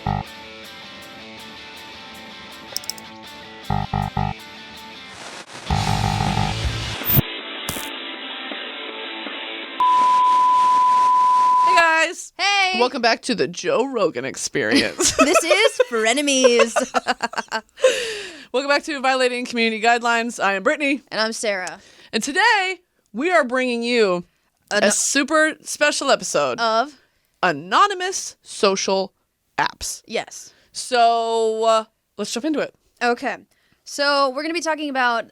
Guys. Hey. Welcome back to the Joe Rogan Experience. This is For Enemies. Welcome back to Violating Community Guidelines. I am Brittany. And I'm Sarah. And today, we are bringing you a super special episode Of? Anonymous Social Apps. Yes. So, let's jump into it. Okay. So we're going to be talking about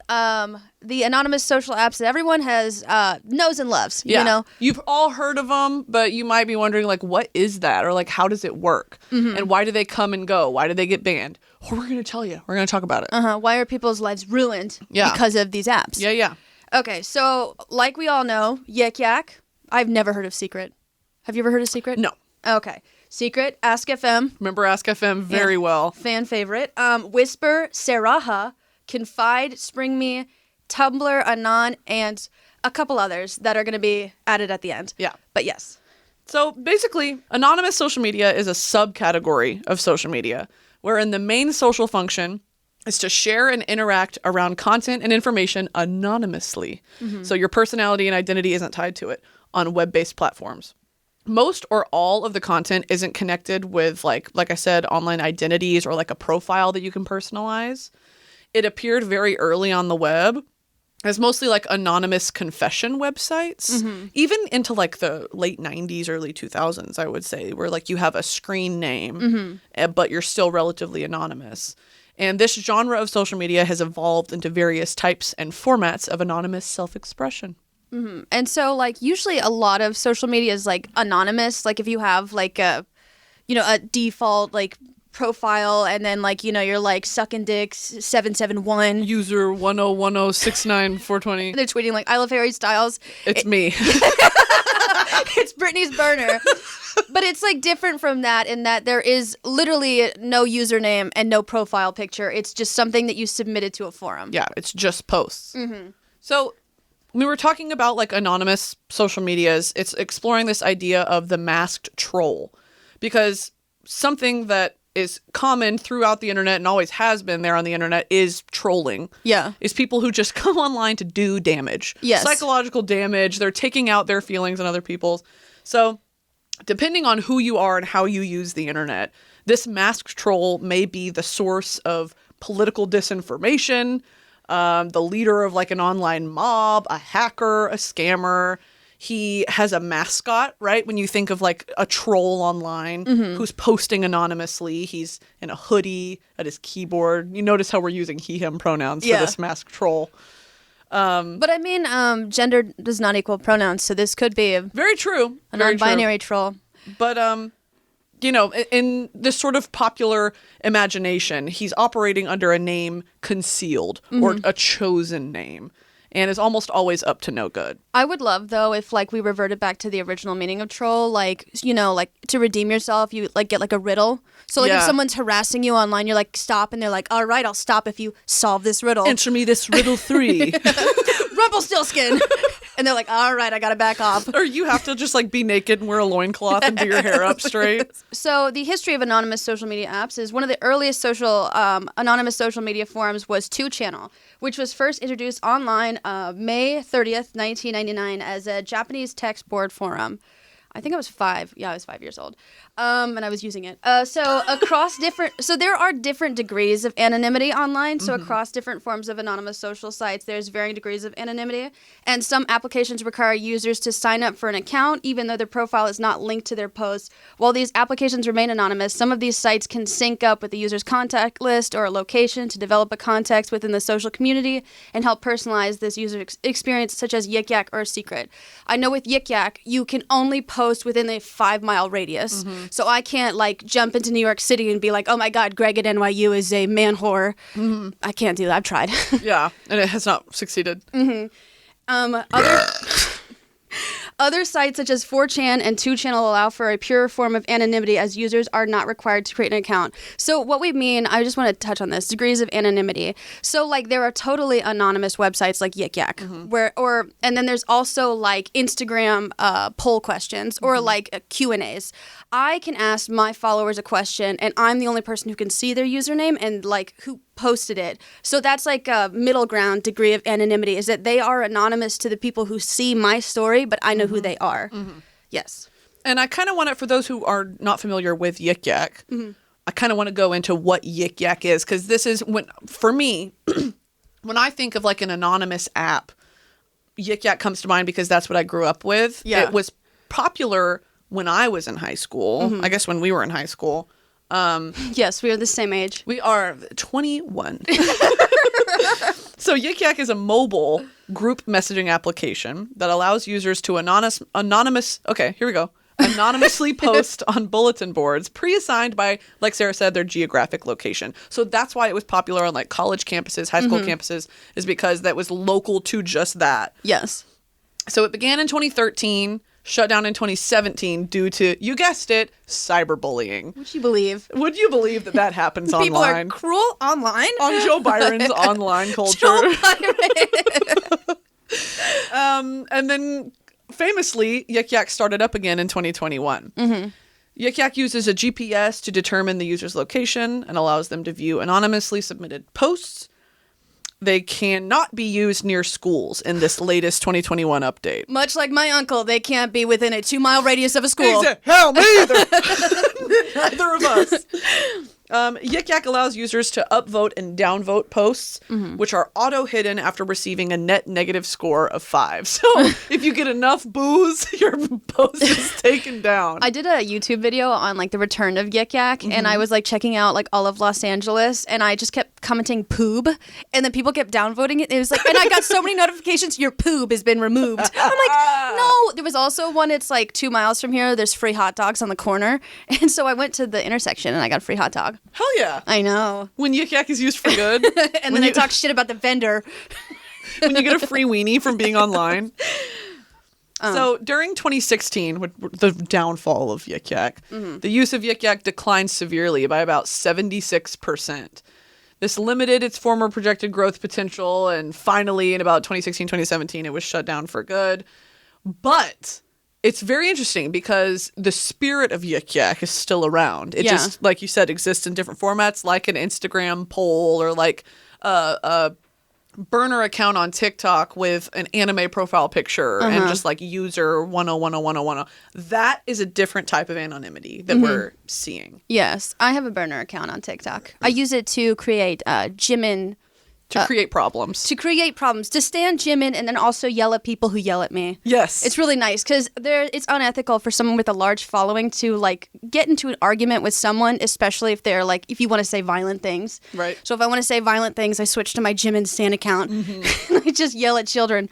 the anonymous social apps that everyone has knows and loves. Yeah. You know? You've all heard of them, but you might be wondering, like, what is that? Or, like, how does it work? Mm-hmm. And why do they come and go? Why do they get banned? Well, we're going to tell you. We're going to talk about it. Why are people's lives ruined because of these apps? Yeah. Okay, so like we all know, Yik Yak. I've never heard of Secret. Have you ever heard of Secret? No. Okay. Secret, Ask FM. Remember Ask FM very well. Fan favorite. Whisper, Saraha, Confide, Spring Me, Tumblr, Anon, and a couple others that are going to be added at the end. Yeah. But yes. So basically, anonymous social media is a subcategory of social media, wherein the main social function is to share and interact around content and information anonymously. Mm-hmm. So your personality and identity isn't tied to it on web-based platforms. Most or all of the content isn't connected with, like I said, online identities or like a profile that you can personalize. It appeared very early on the web as mostly like anonymous confession websites, even into like the late 90s, early 2000s, I would say, where like you have a screen name, but you're still relatively anonymous. And this genre of social media has evolved into various types and formats of anonymous self-expression. Mm-hmm. And so, like, usually a lot of social media is, like, anonymous. Like, if you have, like, a default, like, profile, and then, like, you're, like, sucking dicks 771. User 101069420. They're tweeting, like, I love Harry Styles. It's me. It's Brittany's burner. But it's, like, different from that in that there is literally no username and no profile picture. It's just something that you submitted to a forum. Yeah, it's just posts. Mm-hmm. So when we were talking about like anonymous social medias, it's exploring this idea of the masked troll, because something that is common throughout the internet and always has been there on the internet is trolling. Yeah. Is people who just come online to do damage. Yes. Psychological damage. They're taking out their feelings on other people's. So depending on who you are and how you use the internet, this masked troll may be the source of political disinformation, the leader of like an online mob, a hacker, a scammer. He has a mascot, right? When you think of like a troll online who's posting anonymously, he's in a hoodie at his keyboard. You notice how we're using he, him pronouns for this masked troll. But I mean, gender does not equal pronouns, so this could be very true. A non-binary troll. But in this sort of popular imagination, he's operating under a name concealed or a chosen name, and is almost always up to no good. I would love, though, if like we reverted back to the original meaning of troll, like, like to redeem yourself, you like get like a riddle. So like if someone's harassing you online, you're like, stop, and they're like, all right, I'll stop if you solve this riddle. Answer me this riddle 3. Rumpelstiltskin. And they're like, all right, I gotta back off. Or you have to just like be naked and wear a loincloth and do your hair up straight. So the history of anonymous social media apps is one of the earliest anonymous social media forums was 2channel, which was first introduced online May 30th, 1999 as a Japanese text board forum. I think I was 5. Yeah, I was 5 years old. And I was using it. So there are different degrees of anonymity online. So across different forms of anonymous social sites, there's varying degrees of anonymity. And some applications require users to sign up for an account, even though their profile is not linked to their posts. While these applications remain anonymous, some of these sites can sync up with the user's contact list or a location to develop a context within the social community and help personalize this user experience, such as Yik Yak or Secret. I know with Yik Yak, you can only post within a 5-mile radius. So I can't like jump into New York City and be like, oh my God, Greg at NYU is a man whore. I can't do that. I've tried. Yeah, and it has not succeeded. Other sites such as 4chan and 2channel allow for a pure form of anonymity as users are not required to create an account. So what we mean, I just want to touch on this, degrees of anonymity. So like there are totally anonymous websites like Yik Yak, and then there's also like Instagram poll questions or like Q&As. I can ask my followers a question and I'm the only person who can see their username and like who posted it. So that's like a middle ground degree of anonymity, is that they are anonymous to the people who see my story, but I know who they are. Yes. And I kind of want it, for those who are not familiar with Yik Yak, I kind of want to go into what Yik Yak is, because this is when, for me, when I think of like an anonymous app, Yik Yak comes to mind because that's what I grew up with. Yeah. It was popular when I was in high school. I guess when we were in high school. Yes, we are the same age. We are 21. So Yik Yak is a mobile group messaging application that allows users to anonymously post on bulletin boards pre-assigned by, like Sarah said, their geographic location. So that's why it was popular on like college campuses, high school campuses, is because that was local to just that. Yes. So it began in 2013, shut down in 2017 due to, you guessed it, cyberbullying. Would you believe? Would you believe that happens online? People are cruel online? On Joe Byron's online culture. Joe Byron. And then famously, Yik Yak started up again in 2021. Yik Yak uses a GPS to determine the user's location and allows them to view anonymously submitted posts. They cannot be used near schools in this latest 2021 update. Much like my uncle, they can't be within a 2-mile radius of a school. Hell, me either. Neither of us. Yik Yak allows users to upvote and downvote posts, which are auto-hidden after receiving a net negative score of 5. So if you get enough boos, your post is taken down. I did a YouTube video on like the return of Yik Yak, and I was like checking out like all of Los Angeles, and I just kept commenting poob, and then people kept downvoting it. It was like, and I got so many notifications, your poob has been removed. I'm like, no. There was also one, it's like 2 miles from here, there's free hot dogs on the corner, and so I went to the intersection and I got a free hot dog. Hell yeah. I know. When Yik Yak is used for good. And then I talk shit about the vendor. When you get a free weenie from being online. So during 2016, the downfall of Yik Yak, the use of Yik Yak declined severely by about 76%. This limited its former projected growth potential, and finally in about 2016, 2017, it was shut down for good. But it's very interesting because the spirit of Yik Yak is still around. It just, like you said, exists in different formats, like an Instagram poll or like a burner account on TikTok with an anime profile picture and just like user 10101010. That is a different type of anonymity that we're seeing. Yes, I have a burner account on TikTok. I use it to create Jimin. To create problems. To stand Jimin and then also yell at people who yell at me. Yes. It's really nice because it's unethical for someone with a large following to like get into an argument with someone, especially if they're like, if you want to say violent things. Right. So if I want to say violent things, I switch to my Jimin Stan account. And I just yell at children.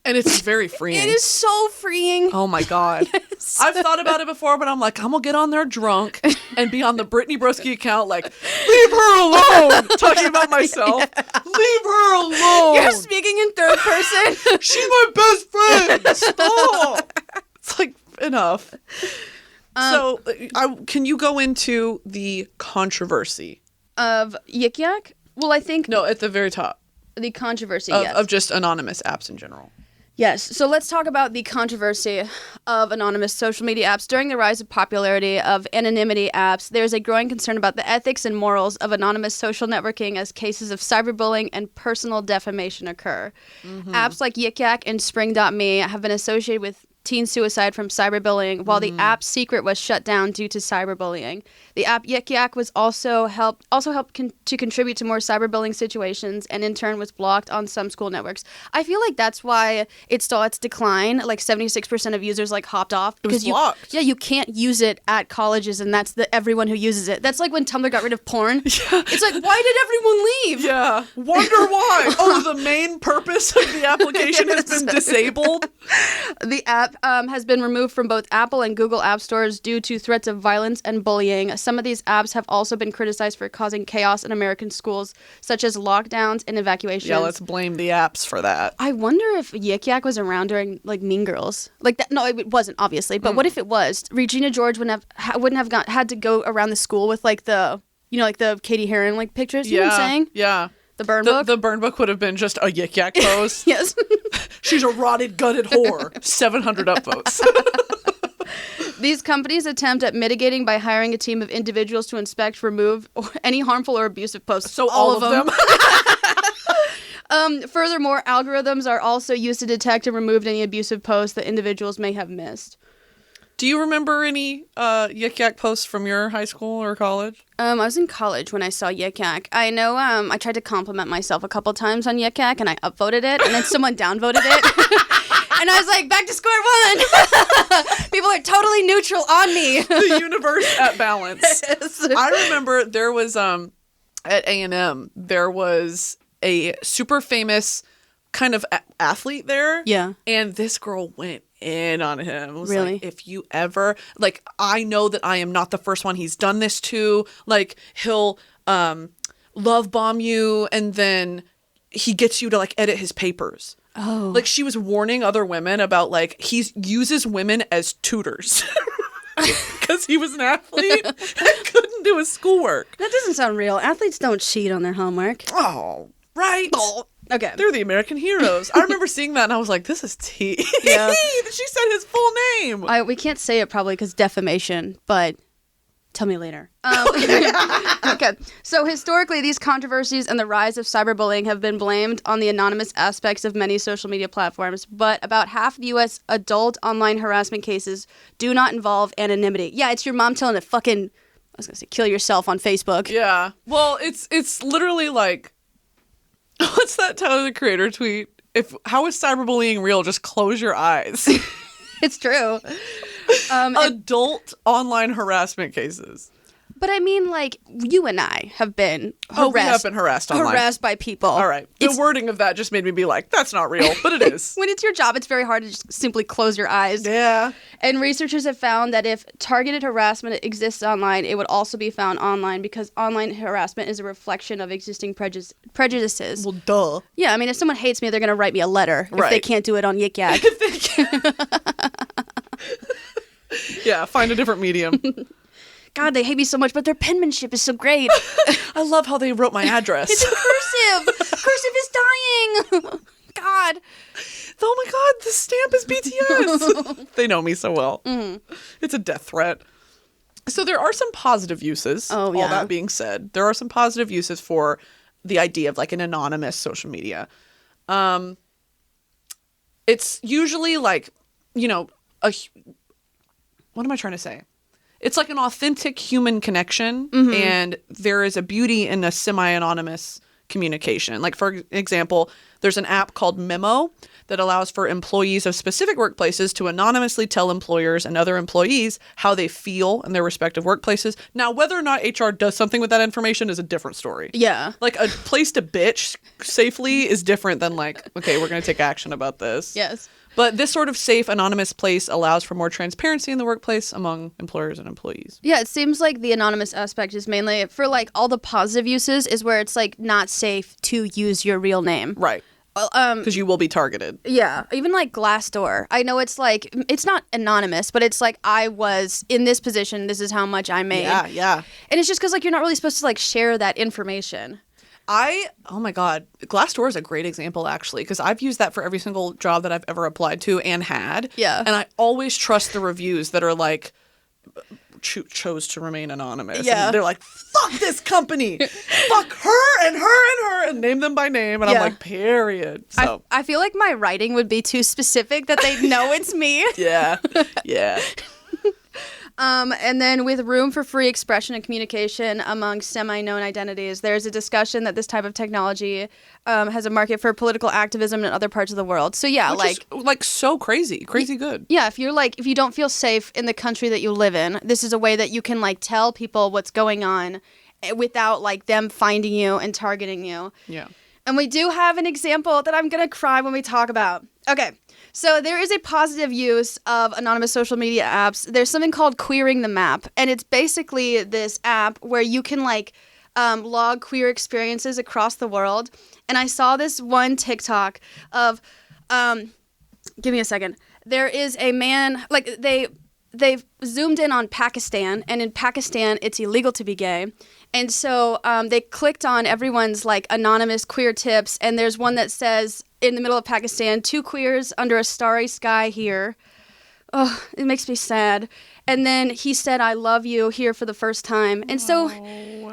And it's very freeing. It is so freeing. Oh my God. Yes. I've thought about it before, but I'm like, I'm going to get on there drunk and be on the Brittany Broski account like, leave her alone. Talking about myself. Yeah. Leave her alone. You're speaking in third person. She's my best friend. Stop. It's like, enough. So can you go into the controversy? Of Yik Yak? Well, I think... No, at the very top. The controversy, yes. Of just anonymous apps in general. Yes. So let's talk about the controversy of anonymous social media apps. During the rise of popularity of anonymity apps, there's a growing concern about the ethics and morals of anonymous social networking as cases of cyberbullying and personal defamation occur. Apps like Yik Yak and Spring.me have been associated with teen suicide from cyberbullying, while the app's secret was shut down due to cyberbullying. The app Yik Yak was also helped to contribute to more cyberbullying situations, and in turn was blocked on some school networks. I feel like that's why it saw its decline. Like 76% of users like hopped off because blocked. You can't use it at colleges, and that's everyone who uses it. That's like when Tumblr got rid of porn. Yeah. It's like, why did everyone leave? Yeah. Wonder why. Oh, the main purpose of the application has been disabled. The app app has been removed from both Apple and Google app stores due to threats of violence and bullying. Some of these apps have also been criticized for causing chaos in American schools, such as lockdowns and evacuations. Yeah, let's blame the apps for that. I wonder if Yik Yak was around during like Mean Girls, like that. No, it wasn't obviously, but what if it was? Regina George wouldn't have had to go around the school with like the like the Katie Heron like pictures. You know what I'm saying? Yeah. The burn book. The burn book would have been just a Yik Yak pose. Yes. She's a rotted, gutted whore. 700 upvotes. These companies attempt at mitigating by hiring a team of individuals to inspect, remove any harmful or abusive posts. So all of them. Furthermore, algorithms are also used to detect and remove any abusive posts that individuals may have missed. Do you remember any Yik Yak posts from your high school or college? I was in college when I saw Yik Yak. I know I tried to compliment myself a couple times on Yik Yak, and I upvoted it, and then someone downvoted it. And I was like, back to square one. People are totally neutral on me. The universe at balance. Yes. I remember there was, at A&M, there was a super famous kind of athlete there. Yeah. And this girl went in on him. It was Really? like, if you ever, like, I know that I am not the first one he's done this to. Like, he'll love bomb you, and then he gets you to, like, edit his papers. Oh. Like, she was warning other women about, like, he uses women as tutors. Because he was an athlete and couldn't do his schoolwork. That doesn't sound real. Athletes don't cheat on their homework. Oh, right. Oh. Okay. They're the American heroes. I remember seeing that and I was like, this is tea. Yeah. She said his full name. We can't say it probably because defamation, but tell me later. Okay. So historically, these controversies and the rise of cyberbullying have been blamed on the anonymous aspects of many social media platforms, but about half of U.S. adult online harassment cases do not involve anonymity. Yeah, it's your mom telling to fucking, I was going to say, kill yourself on Facebook. Yeah. Well, it's literally like, what's that Tyler the Creator tweet? How is cyberbullying real? Just close your eyes. It's true. Adult online harassment cases. But I mean, like, you and I have been harassed. Oh, we have been harassed online. Harassed by people. All right. The wording of that just made me be like, that's not real, but it is. When it's your job, it's very hard to just simply close your eyes. Yeah. And researchers have found that if targeted harassment exists online, it would also be found online because online harassment is a reflection of existing prejudices. Well, duh. Yeah, I mean, if someone hates me, they're going to write me a letter if they can't do it on Yik Yak. Yeah, find a different medium. God, they hate me so much, but their penmanship is so great. I love how they wrote my address. It's in cursive. Cursive is dying. God. Oh my God, the stamp is BTS. They know me so well. Mm-hmm. It's a death threat. So there are some positive uses. Oh, yeah. All that being said, there are some positive uses for the idea of like an anonymous social media. It's usually like, what am I trying to say? It's like an authentic human connection, and there is a beauty in a semi-anonymous communication. Like, for example, there's an app called Memo that allows for employees of specific workplaces to anonymously tell employers and other employees how they feel in their respective workplaces. Now, whether or not HR does something with that information is a different story. Yeah. Like, a place to bitch safely is different than like, okay, we're going to take action about this. Yes. But this sort of safe, anonymous place allows for more transparency in the workplace among employers and employees. Yeah, it seems like the anonymous aspect is mainly for like all the positive uses is where it's like not safe to use your real name. Right. Because you will be targeted. Yeah. Even like Glassdoor. I know it's like, it's not anonymous, but it's like I was in this position. This is how much I made. Yeah, yeah. And it's just because like you're not really supposed to like share that information. Oh my God, Glassdoor is a great example actually, because I've used that for every single job that I've ever applied to and had. Yeah. And I always trust the reviews that are like, chose to remain anonymous. Yeah. And they're like, fuck this company. Fuck her and her and her, and name them by name. And I'm like, period. So I feel like my writing would be too specific that they know it's me. Yeah. Yeah. And then with room for free expression and communication among semi-known identities, there's a discussion that this type of technology has a market for political activism in other parts of the world. So yeah, Which is, like so crazy good. Yeah, if you don't feel safe in the country that you live in, this is a way that you can like tell people what's going on without like them finding you and targeting you. Yeah. And we do have an example that I'm going to cry when we talk about. Okay. So there is a positive use of anonymous social media apps. There's something called Queering the Map, and it's basically this app where you can like log queer experiences across the world. And I saw this one TikTok of, give me a second. There is a man, like they've zoomed in on Pakistan, and in Pakistan it's illegal to be gay. And so they clicked on everyone's like anonymous queer tips, and there's one that says, in the middle of Pakistan, 2 queers under a starry sky here. Oh, it makes me sad. And then he said, I love you here for the first time. And so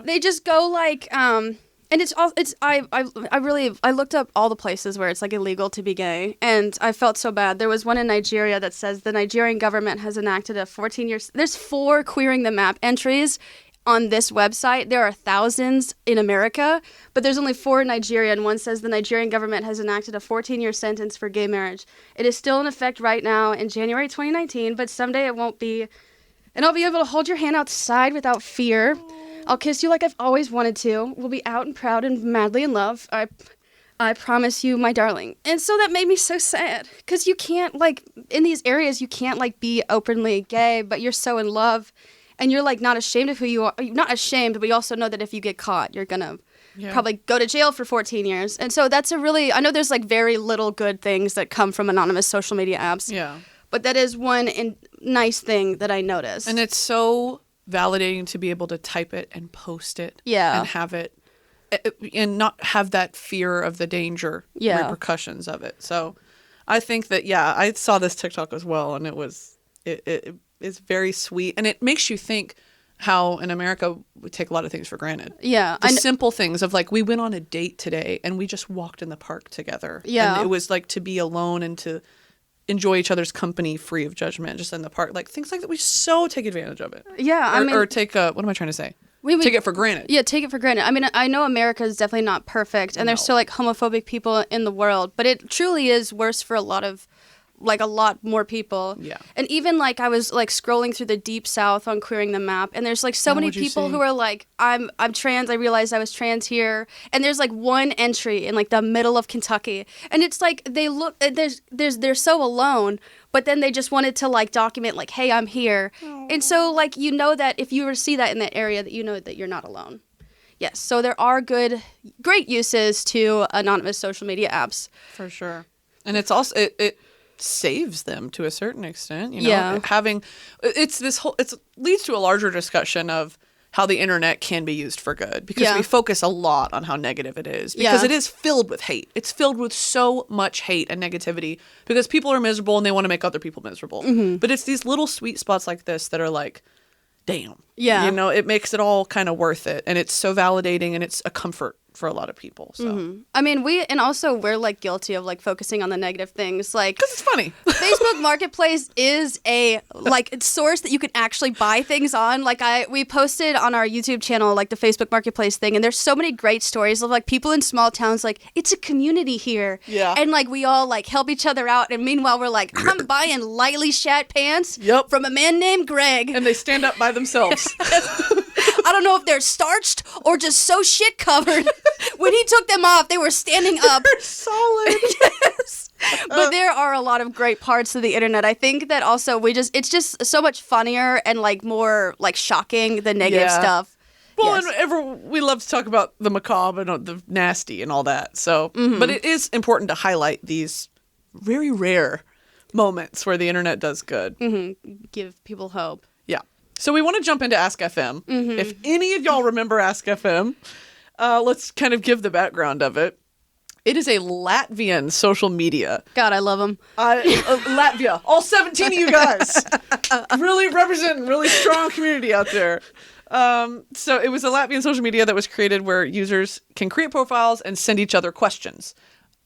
they just go like, and I looked up all the places where it's like illegal to be gay, and I felt so bad. There was one in Nigeria that says the Nigerian government has enacted a 14-year, there's 4 Queering the Map entries on this website. There are thousands in America, but there's only 4 in Nigeria, and one says the Nigerian government has enacted a 14-year sentence for gay marriage. It is still in effect right now in January 2019, but someday it won't be, and I'll be able to hold your hand outside without fear. I'll kiss you like I've always wanted to. We'll be out and proud and madly in love. I promise you, my darling. And so that made me so sad, because you can't, like, in these areas, you can't, like, be openly gay, but you're so in love. And you're, like, not ashamed of who you are. Not ashamed, but you also know that if you get caught, you're going to probably go to jail for 14 years. And so that's a really... I know there's, like, very little good things that come from anonymous social media apps. Yeah. But that is one nice thing that I noticed. And it's so validating to be able to type it and post it. Yeah. And have it... And not have that fear of the danger repercussions of it. So I think that, I saw this TikTok as well, and it was... It is very sweet, and it makes you think how in America we take a lot of things for granted. Yeah. The simple things of like, we went on a date today and we just walked in the park together. Yeah. And it was like to be alone and to enjoy each other's company free of judgment just in the park. Like things like that, we so take advantage of it. Yeah. Or take what am I trying to say? Take it for granted. Yeah, take it for granted. I mean, I know America is definitely not perfect, and there's still like homophobic people in the world, but it truly is worse for a lot more people. Yeah. And even like I was like scrolling through the deep south on Queering the Map, and there's like so many people who are like, I'm trans, I realized I was trans here. And there's like one entry in like the middle of Kentucky. And it's like they look they're so alone, but then they just wanted to like document like, hey, I'm here. Aww. And so like you know that if you were to see that in that area, that you know that you're not alone. Yes. So there are great uses to anonymous social media apps. For sure. And it's also it saves them to a certain extent, you know. It leads to a larger discussion of how the internet can be used for good, because we focus a lot on how negative it is, because it is filled with hate. It's filled with so much hate and negativity because people are miserable and they want to make other people miserable. Mm-hmm. But it's these little sweet spots like this that are like, damn. Yeah. You know, it makes it all kind of worth it, and it's so validating, and it's a comfort for a lot of people. So I mean, we're like guilty of like focusing on the negative things, like because it's funny. Facebook Marketplace is a like source that you can actually buy things on. Like we posted on our YouTube channel like the Facebook Marketplace thing, and there's so many great stories of like people in small towns, like it's a community here. Yeah. And like we all like help each other out, and meanwhile we're like, I'm buying lightly shat pants from a man named Greg, and they stand up by themselves. I don't know if they're starched or just so shit covered. When he took them off, they were standing up. They're solid. Yes. But there are a lot of great parts of the internet. I think that also it's just so much funnier and like more like shocking the negative stuff. Well, and we love to talk about the macabre and the nasty and all that. So, but it is important to highlight these very rare moments where the internet does good. Mm-hmm. Give people hope. Yeah. So we want to jump into Ask FM. Mm-hmm. If any of y'all remember Ask FM, let's kind of give the background of it. It is a Latvian social media. God, I love them. Latvia. All 17 of you guys. Really representing really strong community out there. So it was a Latvian social media that was created where users can create profiles and send each other questions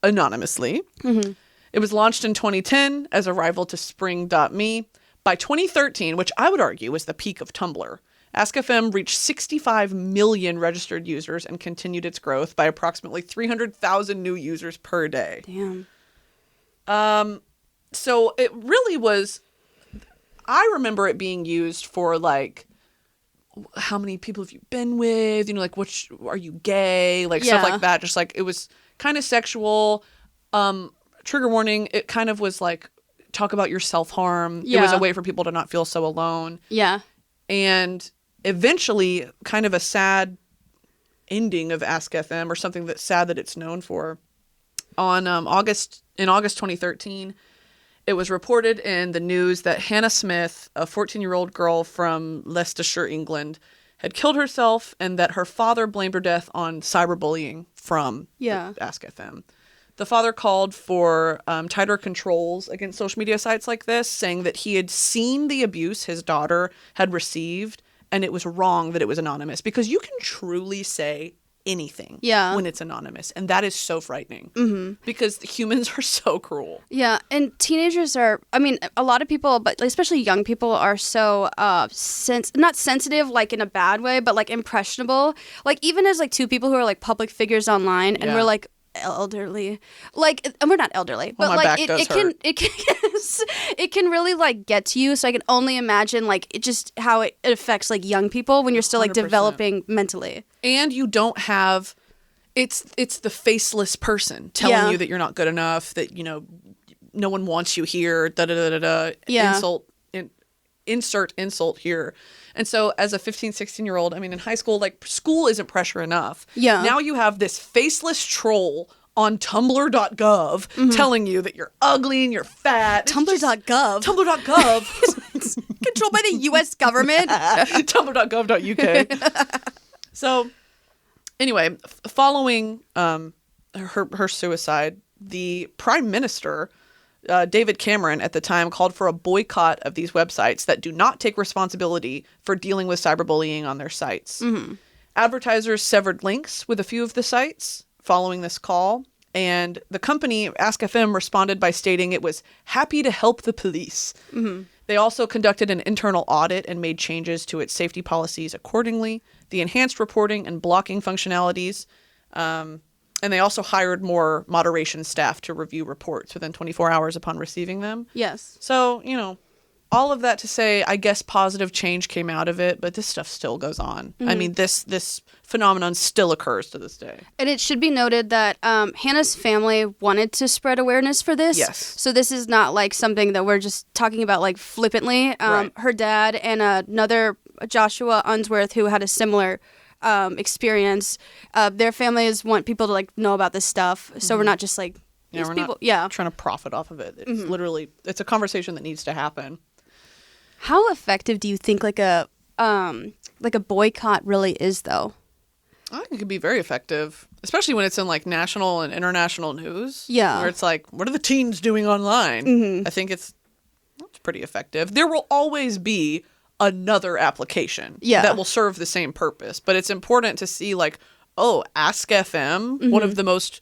anonymously. Mm-hmm. It was launched in 2010 as a rival to Spring.me. By 2013, which I would argue was the peak of Tumblr, Ask FM reached 65 million registered users and continued its growth by approximately 300,000 new users per day. Damn. So it really was, I remember it being used for like, how many people have you been with? You know, like, are you gay? Like stuff like that. Just like, it was kind of sexual, trigger warning, it kind of was like, talk about your self-harm. Yeah. It was a way for people to not feel so alone. Yeah. And eventually, kind of a sad ending of Ask FM, or something that's sad that it's known for. On August 2013, it was reported in the news that Hannah Smith, a 14-year-old girl from Leicestershire, England, had killed herself, and that her father blamed her death on cyberbullying from Ask FM. The father called for tighter controls against social media sites like this, saying that he had seen the abuse his daughter had received, and it was wrong that it was anonymous, because you can truly say anything when it's anonymous, and that is so frightening because humans are so cruel. Yeah, and teenagers are, I mean, a lot of people, but especially young people, are so not sensitive like in a bad way, but like impressionable. Like even as like two people who are like public figures online, and we're like elderly, like, and we're not elderly, but like it can really like get to you. So I can only imagine like it just how it affects like young people when you're still like 100%. Developing mentally. And you don't have, it's the faceless person telling you that you're not good enough, that, you know, no one wants you here, insert insult here. And so as a 15, 16-year-old, I mean, in high school, like, school isn't pressure enough. Yeah. Now you have this faceless troll on tumblr.gov telling you that you're ugly and you're fat. Tumblr.gov? Tumblr.gov. Controlled by the U.S. government? Tumblr.gov.uk. So anyway, following her suicide, the Prime Minister, David Cameron, at the time, called for a boycott of these websites that do not take responsibility for dealing with cyberbullying on their sites. Advertisers severed links with a few of the sites following this call, and the company, Ask FM, responded by stating it was happy to help the police. They also conducted an internal audit and made changes to its safety policies accordingly. The enhanced reporting and blocking functionalities, and they also hired more moderation staff to review reports within 24 hours upon receiving them. Yes. So, you know, all of that to say, I guess positive change came out of it, but this stuff still goes on. I mean, this phenomenon still occurs to this day. And it should be noted that Hannah's family wanted to spread awareness for this. Yes. So this is not like something that we're just talking about like flippantly. Right. Her dad and another Joshua Unsworth, who had a similar experience, their families want people to like know about this stuff. So we're not just like these we're people. Not trying to profit off of it. It's literally, it's a conversation that needs to happen. How effective do you think like a boycott really is, though? I think it could be very effective, especially when it's in like national and international news. Yeah. Where it's like, what are the teens doing online? I think it's pretty effective. There will always be another application that will serve the same purpose. But it's important to see like, oh, Ask FM, one of the most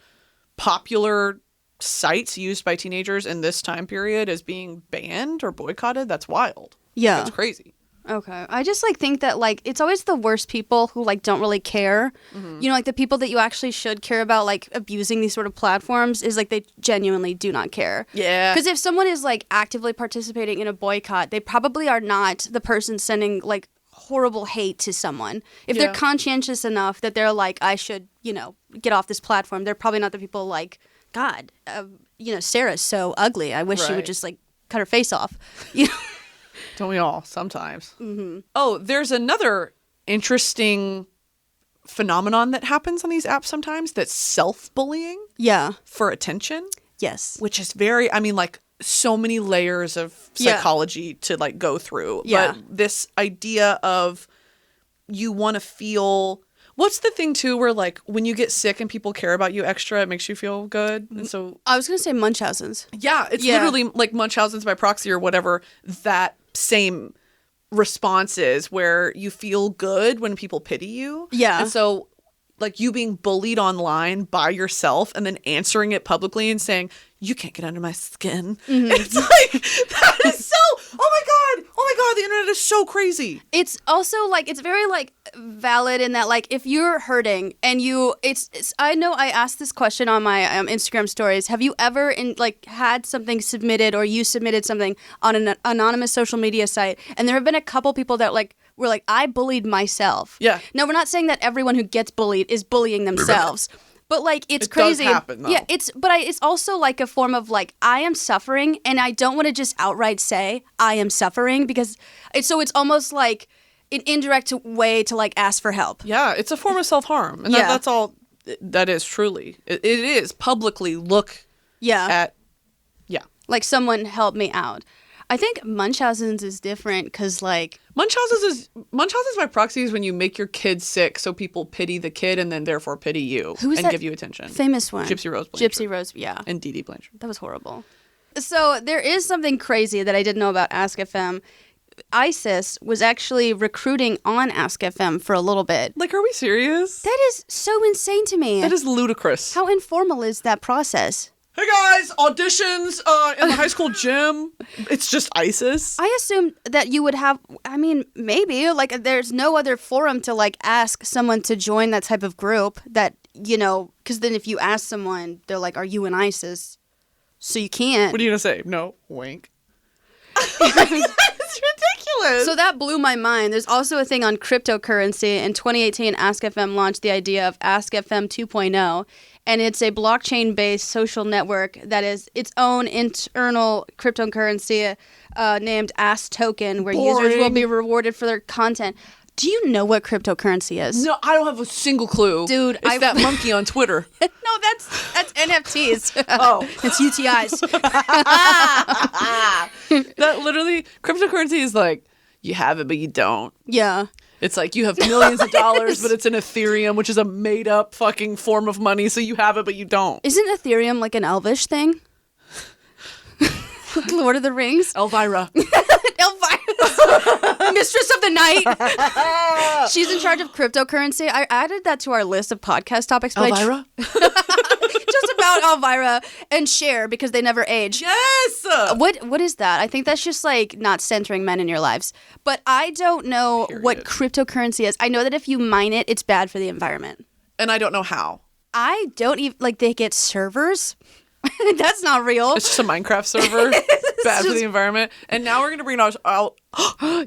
popular sites used by teenagers in this time period, is being banned or boycotted. That's wild. Yeah. It's crazy. Okay. I just like think that like it's always the worst people who like don't really care. You know, like the people that you actually should care about like abusing these sort of platforms is like they genuinely do not care. Yeah. Because if someone is like actively participating in a boycott, they probably are not the person sending like horrible hate to someone. If they're conscientious enough that they're like, I should, you know, get off this platform, they're probably not the people like, God, you know, Sarah's so ugly. I wish she would just like cut her face off. You know? Don't we all? Sometimes. Oh, there's another interesting phenomenon that happens on these apps sometimes, that's self-bullying. Yeah. For attention. Yes. Which is very, I mean, like, so many layers of psychology to, like, go through. Yeah. But this idea of you want to feel... What's the thing, too, where, like, when you get sick and people care about you extra, it makes you feel good? And so... I was going to say Munchausen's. Yeah, it's literally like Munchausen's by proxy or whatever. That same response is where you feel good when people pity you. Yeah. And so, like, you being bullied online by yourself and then answering it publicly and saying, you can't get under my skin. It's like, that is so, oh my God, the internet is so crazy. It's also like, it's very like valid in that like, if you're hurting and you, it's I know I asked this question on my Instagram stories. Have you ever had something submitted, or you submitted something on an anonymous social media site? And there have been a couple people that like, were like, I bullied myself. Yeah. No, we're not saying that everyone who gets bullied is bullying themselves. But like it's It crazy. does happen, though. Yeah, it's also like a form of like I am suffering, and I don't want to just outright say I am suffering because it's almost like an indirect way to like ask for help. Yeah, it's a form of self-harm. And Yeah. that's all that is truly. It is publicly look Yeah. at, yeah. Like someone help me out. I think Munchausen's is different because like Munchausen's by proxy is when you make your kid sick so people pity the kid and then therefore pity you Who's and that give you attention. famous one. Gypsy Rose Blanchard. Gypsy Rose, yeah. And Dee Dee Blanchard. That was horrible. So there is something crazy that I didn't know about Ask FM. ISIS was actually recruiting on Ask FM for a little bit. Like, are we serious? That is so insane to me. That is ludicrous. How informal is that process? Hey guys, auditions in the high school gym. It's just ISIS. I assumed that you would have, I mean, maybe, like, there's no other forum to, like, ask someone to join that type of group that, you know, because then if you ask someone, they're like, are you in ISIS? So you can't. What are you going to say? No, wink. It's ridiculous. So that blew my mind. There's also a thing on cryptocurrency. In 2018, AskFM launched the idea of AskFM 2.0, and it's a blockchain-based social network that is its own internal cryptocurrency named Ask Token, where users will be rewarded for their content. Do you know what cryptocurrency is? No, I don't have a single clue. Dude, it's that monkey on Twitter. No, that's NFTs. Oh. It's UTIs. That literally, cryptocurrency is like, you have it, but you don't. Yeah. It's like you have millions of dollars, but it's in Ethereum, which is a made-up fucking form of money, so you have it, but you don't. Isn't Ethereum like an Elvish thing? Lord of the Rings? Elvira. Elvira, mistress of the night. She's in charge of cryptocurrency. I added that to our list of podcast topics. But Elvira? just about Elvira and Cher because they never age. Yes! What is that? I think that's just like not centering men in your lives. But I don't know what cryptocurrency is. I know that if you mine it, it's bad for the environment. And I don't know how. I don't even like they get servers. That's not real. It's just a Minecraft server. Bad for the environment. And now we're going to bring out now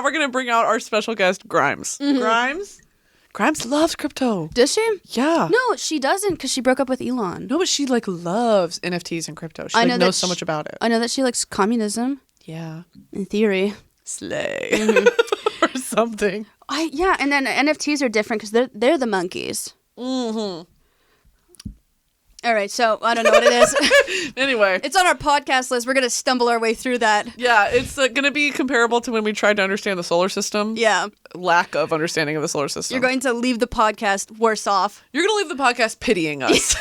we're going to bring out our special guest, Grimes. Mm-hmm. Grimes loves crypto. Does she? Yeah. No, she doesn't because she broke up with Elon. No, but she like loves NFTs and crypto. She like, knows so much about it. I know that she likes communism. Yeah. In theory. Slay. Or something. Yeah, and then NFTs are different because they're the monkeys. Mm-hmm. All right, so I don't know what it is. Anyway. It's on our podcast list. We're going to stumble our way through that. Yeah, it's going to be comparable to when we tried to understand the solar system. Yeah. Lack of understanding of the solar system. You're going to leave the podcast worse off. You're going to leave the podcast pitying us.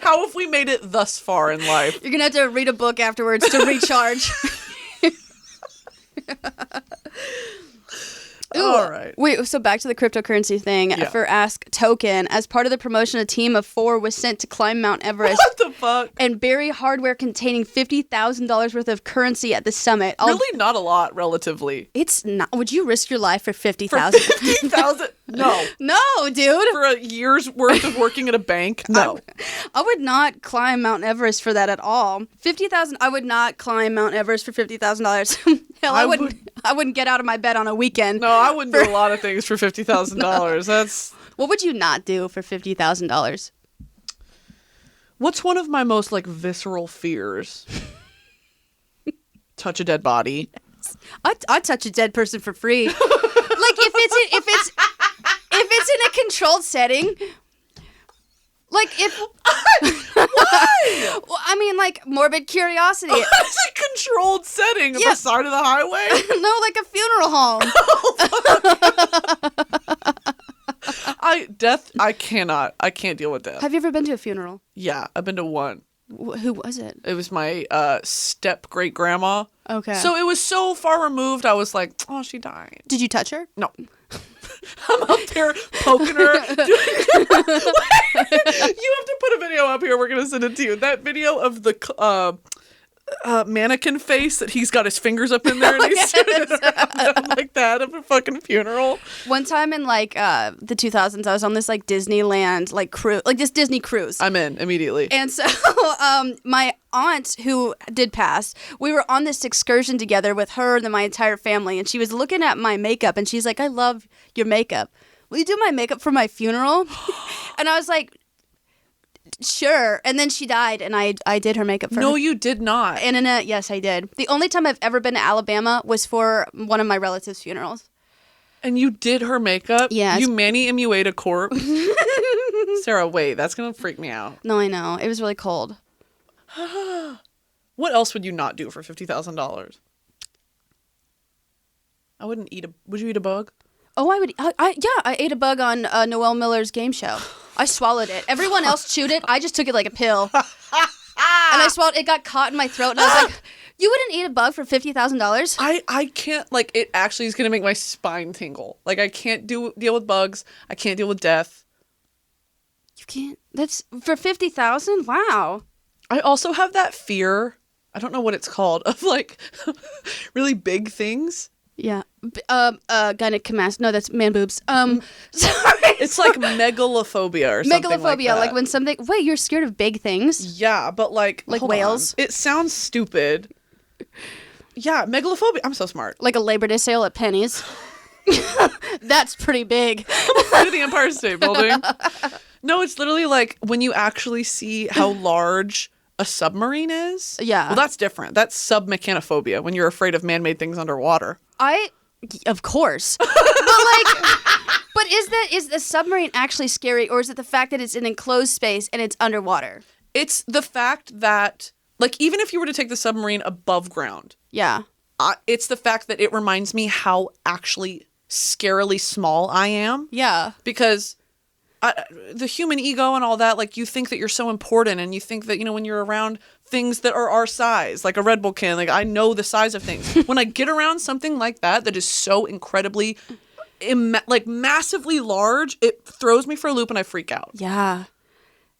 How have we made it thus far in life? You're going to have to read a book afterwards to recharge. Ooh. All right. Wait, so back to the cryptocurrency thing. Yeah. For Ask Token, as part of the promotion, a team of 4 was sent to climb Mount Everest. What the fuck? And bury hardware containing $50,000 worth of currency at the summit. Really not a lot, relatively. It's not. Would you risk your life for For $50,000? $50,000? No. No, dude. For a year's worth of working at a bank? No. I would not climb Mount Everest for that at all. $50,000. I would not climb Mount Everest for $50,000. Hell, I wouldn't get out of my bed on a weekend. No, I wouldn't do a lot of things for $50,000. That's... What would you not do for $50,000? What's one of my most, like, visceral fears? Touch a dead body. I'd touch a dead person for free. Like if it's in a controlled setting. Like if Why? Well, I mean, like morbid curiosity. It's a controlled setting at the side of the highway. No, like a funeral home. I can't deal with death. Have you ever been to a funeral? Yeah, I've been to one. Who was it? It was my step great grandma. Okay. So it was so far removed. I was like, oh, she died. Did you touch her? No. I'm up there poking her. You have to put a video up here. We're gonna send it to you. That video of the mannequin face that he's got his fingers up in there and he's sitting around like that at a fucking funeral. One time in like the 2000s, I was on this like Disneyland like cruise, like this Disney cruise. I'm in immediately. And so my aunt who did pass, we were on this excursion together with her and my entire family, and she was looking at my makeup and she's like, I love your makeup. will you do my makeup for my funeral? And I was like, sure. And then she died, and I did her makeup for her. No, you did not. Internet, yes, I did. The only time I've ever been to Alabama was for one of my relatives' funerals. And you did her makeup? Yeah. You Manny MUA'd a corpse? Sarah, wait, that's going to freak me out. No, I know. It was really cold. What else would you not do for $50,000? I wouldn't eat a... Would you eat a bug? Oh, I would. I ate a bug on Noelle Miller's game show. I swallowed it. Everyone else chewed it. I just took it like a pill. And I swallowed it. Got caught in my throat. And I was like, you wouldn't eat a bug for $50,000? I can't, like, it actually is going to make my spine tingle. Like, I can't deal with bugs. I can't deal with death. You can't. That's for $50,000? Wow. I also have that fear, I don't know what it's called, of, like, really big things. Yeah. Gynecomastia. No, that's man boobs. Sorry. It's like megalophobia or something like Megalophobia, that. like when something... Wait, you're scared of big things? Yeah, but like hold whales? on. It sounds stupid. Yeah, megalophobia. I'm so smart. Like a Labor Day sale at Penny's? That's pretty big. I'm afraid of the Empire State Building. No, it's literally like when you actually see how large a submarine is. Yeah. Well, that's different. That's submechanophobia, when you're afraid of man-made things underwater. Of course. But is the submarine actually scary, or is it the fact that it's an enclosed space and it's underwater? It's the fact that, like, even if you were to take the submarine above ground, Yeah. it's the fact that it reminds me how actually scarily small I am. Yeah. Because the human ego and all that, like, you think that you're so important, and you think that, you know, when you're around things that are our size, like a Red Bull can, like, I know the size of things. When I get around something like that is so incredibly, like, massively large, it throws me for a loop and I freak out. Yeah.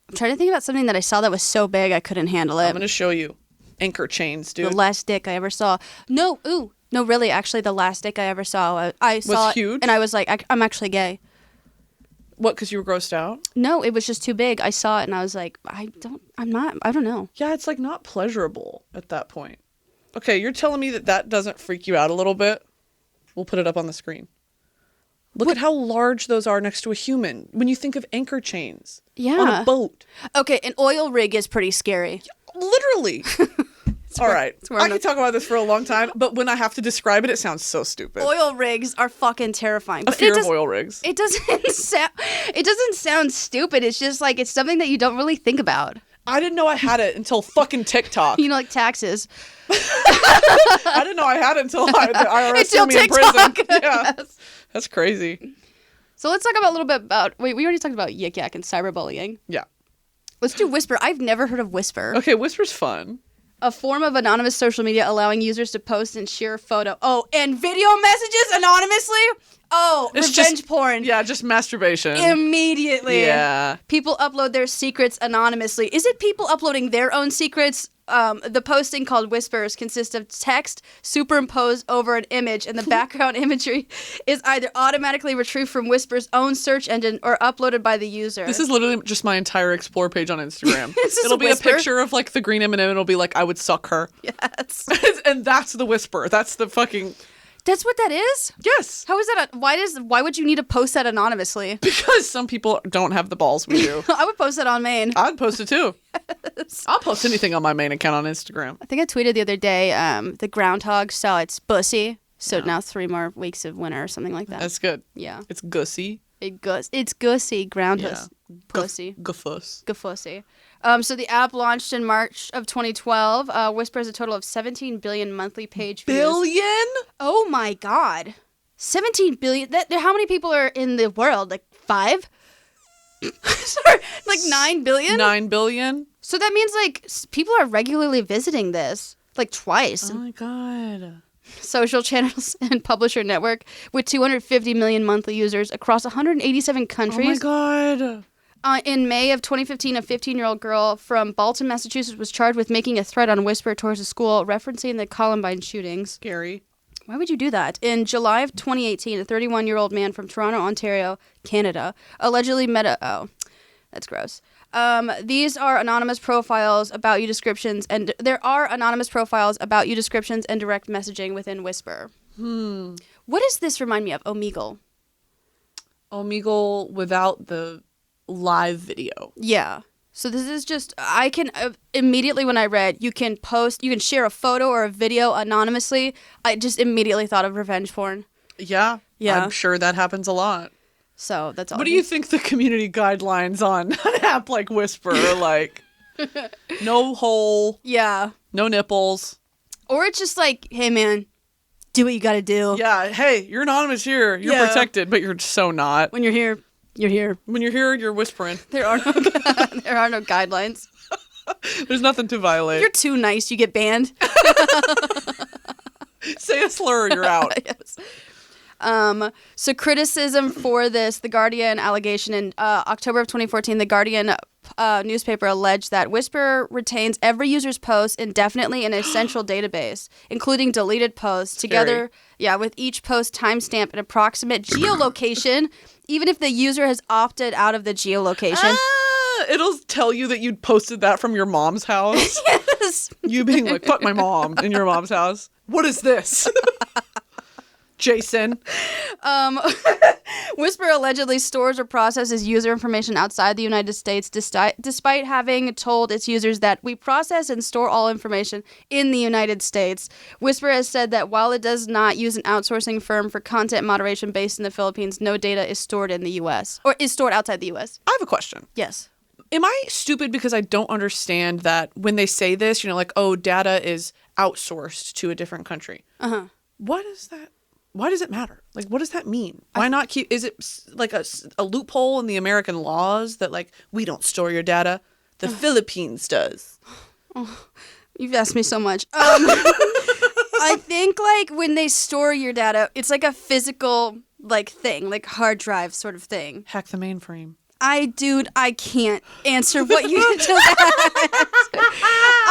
I'm trying to think about something that I saw that was so big I couldn't handle it. I'm going to show you. Anchor chains, dude. The last dick I ever saw. No, really, actually, the last dick I ever saw, I saw Was it, huge? and I was like, I'm actually gay. What, because you were grossed out? No, it was just too big. I saw it, and I was like, I don't know. Yeah, it's, like, not pleasurable at that point. Okay, you're telling me that doesn't freak you out a little bit? We'll put it up on the screen. Look at how large those are next to a human. When you think of anchor chains. Yeah. On a boat. Okay, an oil rig is pretty scary. Literally. All right. I could talk about this for a long time, but when I have to describe it, it sounds so stupid. Oil rigs are fucking terrifying. A fear of oil rigs. It doesn't sound stupid. It's just like it's something that you don't really think about. I didn't know I had it until fucking TikTok. You know, like taxes. I didn't know I had it until the IRS threw me in prison. Yeah. Yes. That's crazy. So let's talk about a little bit about... Wait, we already talked about Yik Yak and cyberbullying. Yeah. Let's do Whisper. I've never heard of Whisper. Okay, Whisper's fun. A form of anonymous social media allowing users to post and share photo. Oh, and video messages anonymously? Oh, It's revenge just porn. Yeah, just masturbation. Immediately. Yeah. People upload their secrets anonymously. Is it people uploading their own secrets? The posting, called Whispers, consists of text superimposed over an image, and the background imagery is either automatically retrieved from Whisper's own search engine or uploaded by the user. This is literally just my entire explore page on Instagram. Is It'll a be Whisper? a picture of, like, the green M&M, and it'll be like, I would suck her. Yes. And that's the Whisper. That's the fucking... That's what that is? Yes. How is that? Why would you need to post that anonymously? Because some people don't have the balls we do. I would post that on main. I'd post it too. Yes. I'll post anything on my main account on Instagram. I think I tweeted the other day, the groundhog saw its bussy, so now 3 more weeks of winter or something like that. That's good. Yeah. It's gussy. It's gussy, groundhog pussy. Gafuss. Gafussy. So the app launched in March of 2012. Whisper has a total of 17 billion monthly page views. Billion? Oh my god. 17 billion? How many people are in the world? Like 5? Sorry, like 9 billion? 9 billion? So that means like people are regularly visiting this. Like twice. Oh my god. Social channels and publisher network with 250 million monthly users across 187 countries. Oh my god. In May of 2015, a 15-year-old girl from Bolton, Massachusetts was charged with making a threat on Whisper towards a school referencing the Columbine shootings. Scary. Why would you do that? In July of 2018, a 31-year-old man from Toronto, Ontario, Canada, allegedly met a... Oh, that's gross. These are anonymous profiles about you descriptions, and there are anonymous profiles about you descriptions and direct messaging within Whisper. What does this remind me of? Omegle. Omegle without the live video. Yeah. So this is just, I can immediately when I read, you can share a photo or a video anonymously. I just immediately thought of revenge porn. Yeah. I'm sure that happens a lot. So that's all. What do you think the community guidelines on an app like Whisper are like? No hole. Yeah. No nipples. Or it's just like, hey man, do what you gotta do. Yeah. Hey, you're anonymous here. You're protected, but you're so not. When you're here, you're here. When you're here, you're whispering. There are no guidelines. There's nothing to violate. You're too nice, you get banned. Say a slur, you're out. Yes. So criticism for this, The Guardian allegation in October of 2014, The Guardian newspaper alleged that Whisper retains every user's post indefinitely in a central database, including deleted posts, together, with each post timestamp and approximate geolocation, even if the user has opted out of the geolocation. It'll tell you that you'd posted that from your mom's house. Yes. You being like, fuck my mom in your mom's house. What is this? Jason. Whisper allegedly stores or processes user information outside the United States, despite having told its users that we process and store all information in the United States. Whisper has said that while it does not use an outsourcing firm for content moderation based in the Philippines, no data is stored in the U.S. or is stored outside the U.S. I have a question. Yes. Am I stupid because I don't understand that when they say this, like, oh, data is outsourced to a different country? Uh-huh. What is that? Why does it matter? Like, what does that mean? Why not keep... Is it like a loophole in the American laws that, like, we don't store your data? The Philippines does. Oh, you've asked me so much. I think, like, when they store your data, it's like a physical, like, thing, like hard drive sort of thing. Hack the mainframe. I can't answer what you did to that.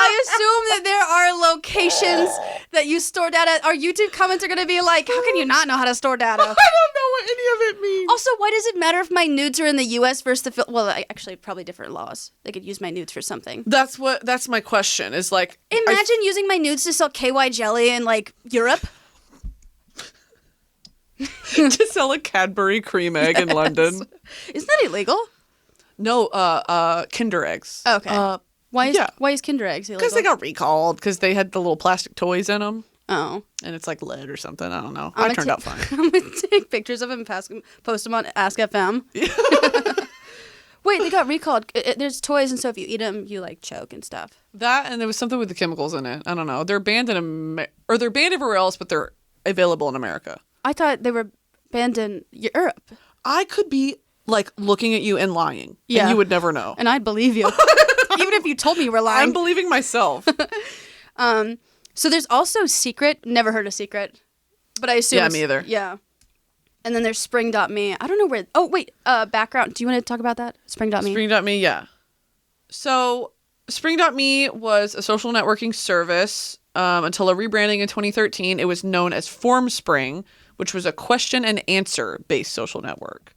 I assume that there are locations that you store data. Our YouTube comments are going to be like, how can you not know how to store data? I don't know what any of it means. Also, why does it matter if my nudes are in the U.S. versus the Well, actually, probably different laws. They could use my nudes for something. That's my question, is like... Imagine using my nudes to sell KY jelly in, like, Europe. To sell a Cadbury cream egg in London. Isn't that illegal? No, Kinder eggs. Okay. Why is Kinder eggs illegal? Because they got recalled because they had the little plastic toys in them. Oh. And it's like lead or something. I don't know. I turned out fine. I'm going to take pictures of them and post them on Ask FM. Wait, they got recalled. There's toys, and so if you eat them, you, like, choke and stuff. That, and there was something with the chemicals in it. I don't know. They're banned they're banned everywhere else, but they're available in America. I thought they were banned in Europe. I could be, like, looking at you and lying. Yeah. And you would never know. And I'd believe you. Even if you told me you were lying. I'm believing myself. So there's also Secret. Never heard of Secret. But I assume Yeah, me either. Yeah. And then there's Spring.me. I don't know where... Oh, wait. Background. Do you want to talk about that? Spring.me? Spring.me, yeah. So, Spring.me was a social networking service until a rebranding in 2013. It was known as FormSpring, which was a question and answer based social network.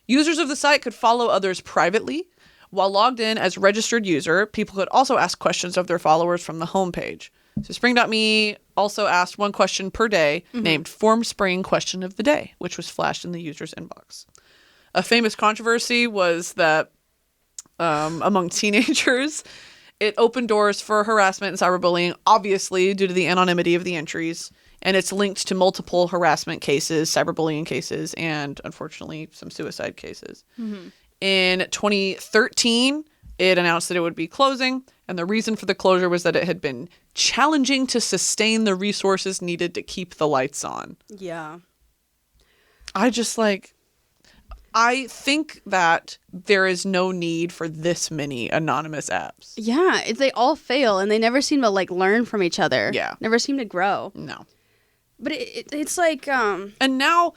Users of the site could follow others privately. While logged in as registered user, people could also ask questions of their followers from the homepage. So Spring.me also asked one question per day named FormSpring Question of the Day, which was flashed in the user's inbox. A famous controversy was that among teenagers, it opened doors for harassment and cyberbullying, obviously due to the anonymity of the entries. And it's linked to multiple harassment cases, cyberbullying cases, and unfortunately some suicide cases. Mm-hmm. In 2013, it announced that it would be closing. And the reason for the closure was that it had been challenging to sustain the resources needed to keep the lights on. Yeah. I think that there is no need for this many anonymous apps. Yeah, they all fail, and they never seem to, like, learn from each other. Yeah. Never seem to grow. No. But it's like... And now,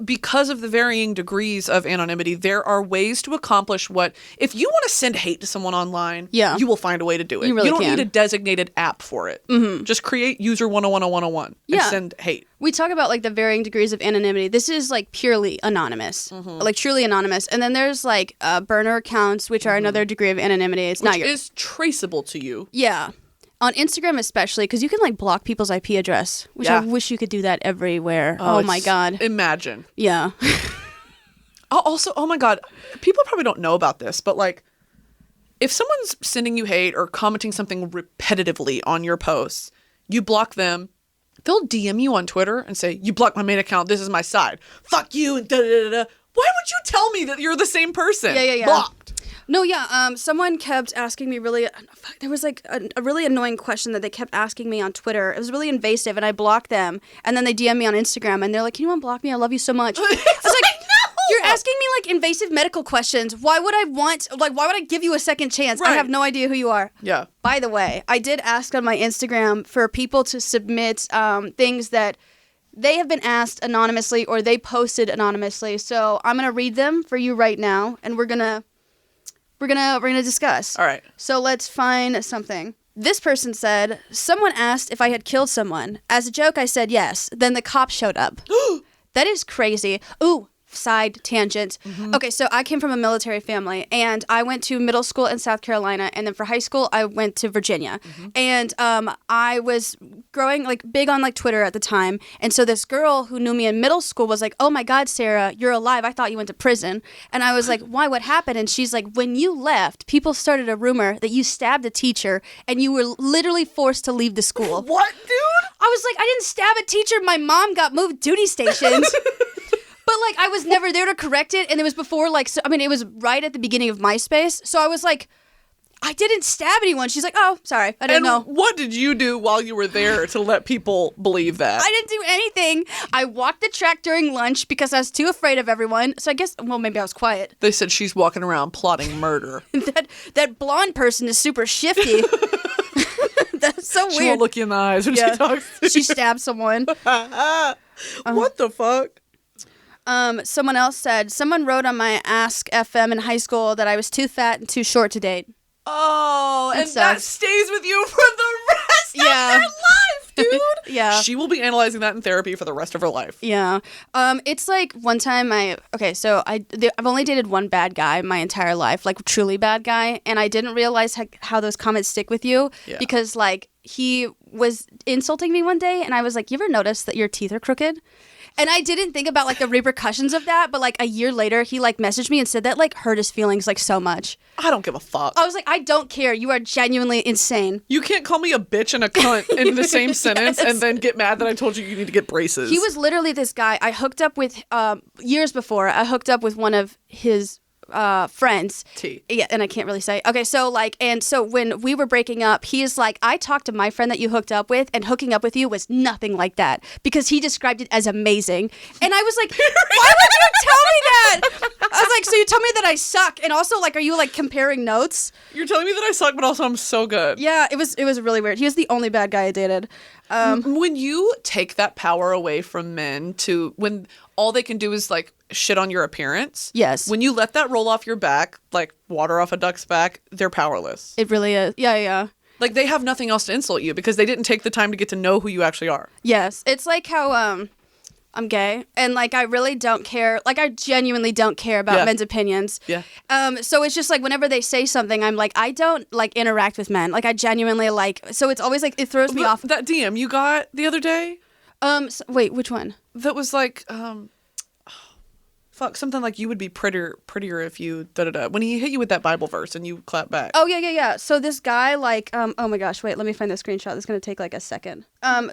because of the varying degrees of anonymity, there are ways to accomplish what... If you want to send hate to someone online, you will find a way to do it. You really don't can. need a designated app for it. Mm-hmm. Just create user 1010101 and send hate. We talk about, like, the varying degrees of anonymity. This is, like, purely anonymous. Mm-hmm. Like, truly anonymous. And then there's, like, burner accounts, which are another degree of anonymity. Which is traceable to you. Yeah. On Instagram especially, because you can, like, block people's IP address, which I wish you could do that everywhere. Oh my God. Imagine. Yeah. Also, oh my God, people probably don't know about this, but like, if someone's sending you hate or commenting something repetitively on your posts, you block them. They'll DM you on Twitter and say, you blocked my main account. This is my side. Fuck you. And da-da-da-da. Why would you tell me that you're the same person? Yeah. Blocked. No, yeah. Someone kept asking me there was like a really annoying question that they kept asking me on Twitter. It was really invasive, and I blocked them. And then they DM me on Instagram, and they're like, can you unblock me? I love you so much. I was like, you're asking me like invasive medical questions. Why would I give you a second chance? Right. I have no idea who you are. Yeah. By the way, I did ask on my Instagram for people to submit things that they have been asked anonymously or they posted anonymously. So I'm going to read them for you right now, and we're going to discuss. All right. So let's find something. This person said, someone asked if I had killed someone. As a joke, I said yes. Then the cops showed up. That is crazy. Ooh, side tangent. Mm-hmm. Okay, so I came from a military family, and I went to middle school in South Carolina, and then for high school, I went to Virginia. Mm-hmm. And I was growing like big on like Twitter at the time, and so this girl who knew me in middle school was like, "Oh my God, Sarah, you're alive. I thought you went to prison." And I was like, "Why? What happened?" And she's like, "When you left, people started a rumor that you stabbed a teacher, and you were literally forced to leave the school." What, dude? I was like, "I didn't stab a teacher. My mom got moved duty stations." But, like, I was never there to correct it, and it was before, like, so, I mean, it was right at the beginning of MySpace, so I was like, I didn't stab anyone. She's like, oh, sorry, I didn't know. What did you do while you were there to let people believe that? I didn't do anything. I walked the track during lunch because I was too afraid of everyone, so I guess, well, maybe I was quiet. They said she's walking around plotting murder. that blonde person is super shifty. That's so weird. She won't look you in the eyes when she talks to you. She stabbed someone. What the fuck? Someone else said, someone wrote on my Ask FM in high school that I was too fat and too short to date. Oh, and that stays with you for the rest of your life, dude. Yeah. She will be analyzing that in therapy for the rest of her life. Yeah. It's like one time I've only dated one bad guy my entire life, like truly bad guy, and I didn't realize how those comments stick with you because like he was insulting me one day, and I was like, you ever notice that your teeth are crooked? And I didn't think about, like, the repercussions of that, but, like, a year later, he, like, messaged me and said that, like, hurt his feelings, like, so much. I don't give a fuck. I was like, I don't care. You are genuinely insane. You can't call me a bitch and a cunt in the same sentence and then get mad that I told you need to get braces. He was literally this guy I hooked up with years before. I hooked up with one of his friends. Yeah, and I can't really say. Okay, so like, and so when we were breaking up, he's like, I talked to my friend that you hooked up with, and hooking up with you was nothing like that because he described it as amazing. And I was like, why would you tell me that? I was like, so you tell me that I suck, and also like, are you like comparing notes? You're telling me that I suck, but also I'm so good. Yeah, it was really weird. He was the only bad guy I dated. When you take that power away from men to when all they can do is like shit on your appearance. Yes. When you let that roll off your back, like water off a duck's back, they're powerless. It really is. Yeah. Like they have nothing else to insult you because they didn't take the time to get to know who you actually are. Yes. It's like how I'm gay, and like I really don't care. Like I genuinely don't care about men's opinions. Yeah. So it's just like whenever they say something, I'm like, I don't like interact with men. Like I genuinely like. So it's always like it throws me off. That DM you got the other day. Wait, which one? That was like fuck, something like you would be prettier if you da-da-da. When he hit you with that Bible verse and you clap back. Oh, yeah. So this guy, like, oh my gosh, wait, let me find the screenshot. It's going to take like a second.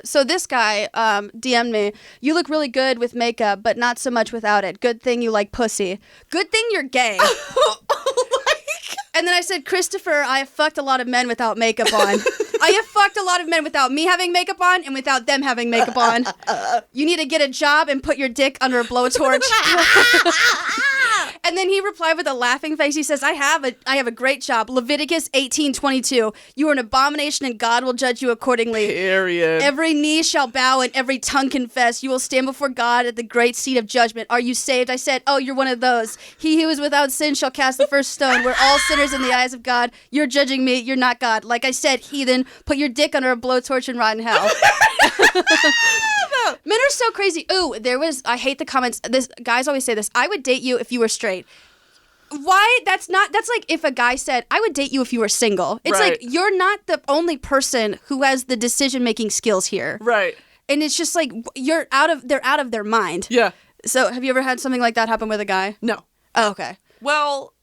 So this guy DM'd me, you look really good with makeup, but not so much without it. Good thing you like pussy. Good thing you're gay. And then I said, Christopher, I have fucked a lot of men without makeup on. I have fucked a lot of men without me having makeup on and without them having makeup on. You need to get a job and put your dick under a blowtorch. And then he replied with a laughing face. He says, I have a great job. Leviticus 18:22. You are an abomination and God will judge you accordingly. Period. Every knee shall bow and every tongue confess. You will stand before God at the great seat of judgment. Are you saved? I said, oh, you're one of those. He who is without sin shall cast the first stone. We're all sinners in the eyes of God. You're judging me. You're not God. Like I said, heathen, put your dick under a blowtorch and rot in hell. Men are so crazy. Ooh, I hate the comments. Guys always say this. I would date you if you were straight. Why? That's like if a guy said, I would date you if you were single. It's right. Like, you're not the only person who has the decision-making skills here. Right. And it's just like, they're out of their mind. Yeah. So have you ever had something like that happen with a guy? No. Oh, okay. Well,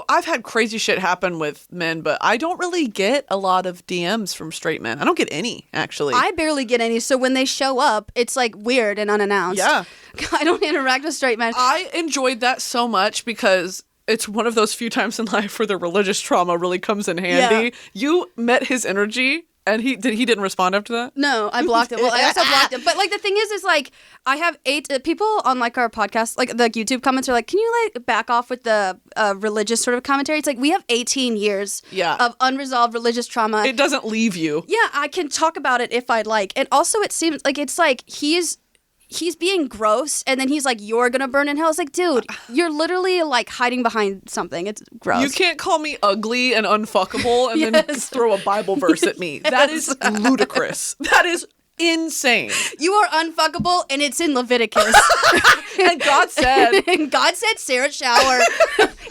I've had crazy shit happen with men, but I don't really get a lot of DMs from straight men. I don't get any, actually. I barely get any, so when they show up, it's like weird and unannounced. Yeah. I don't interact with straight men. I enjoyed that so much because it's one of those few times in life where the religious trauma really comes in handy. Yeah. You met his energy. And he didn't respond after that? No, I blocked him. Well, I also blocked him. But like the thing is like I have 8 people on like our podcast, like the YouTube comments are like, can you like back off with the religious sort of commentary? It's like we have 18 years of unresolved religious trauma. It doesn't leave you. Yeah, I can talk about it if I'd like. And also it seems like it's like he's being gross, and then he's like, you're gonna burn in hell. It's like, dude, you're literally like hiding behind something. It's gross. You can't call me ugly and unfuckable and then throw a Bible verse at me. That is ludicrous. That is insane. You are unfuckable, and it's in Leviticus. And God said, Sarah Shower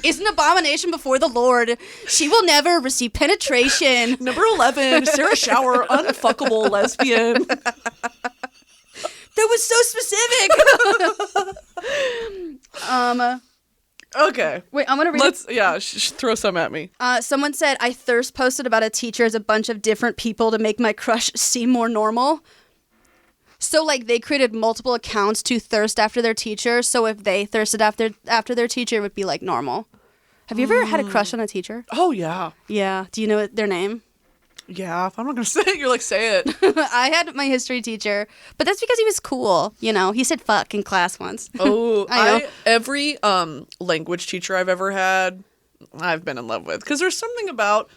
is an abomination before the Lord. She will never receive penetration. Number 11, Sarah Shower, unfuckable lesbian. That was so specific. Okay. Wait, I'm gonna read. Throw some at me. Someone said I thirst posted about a teacher as a bunch of different people to make my crush seem more normal. So like they created multiple accounts to thirst after their teacher. So if they thirsted after their teacher, it would be like normal. Have you ever had a crush on a teacher? Oh yeah. Yeah. Do you know their name? Yeah, if I'm not going to say it, you're like, say it. I had my history teacher, but that's because he was cool. You know, he said fuck in class once. Oh, every language teacher I've ever had, I've been in love with. Because there's something about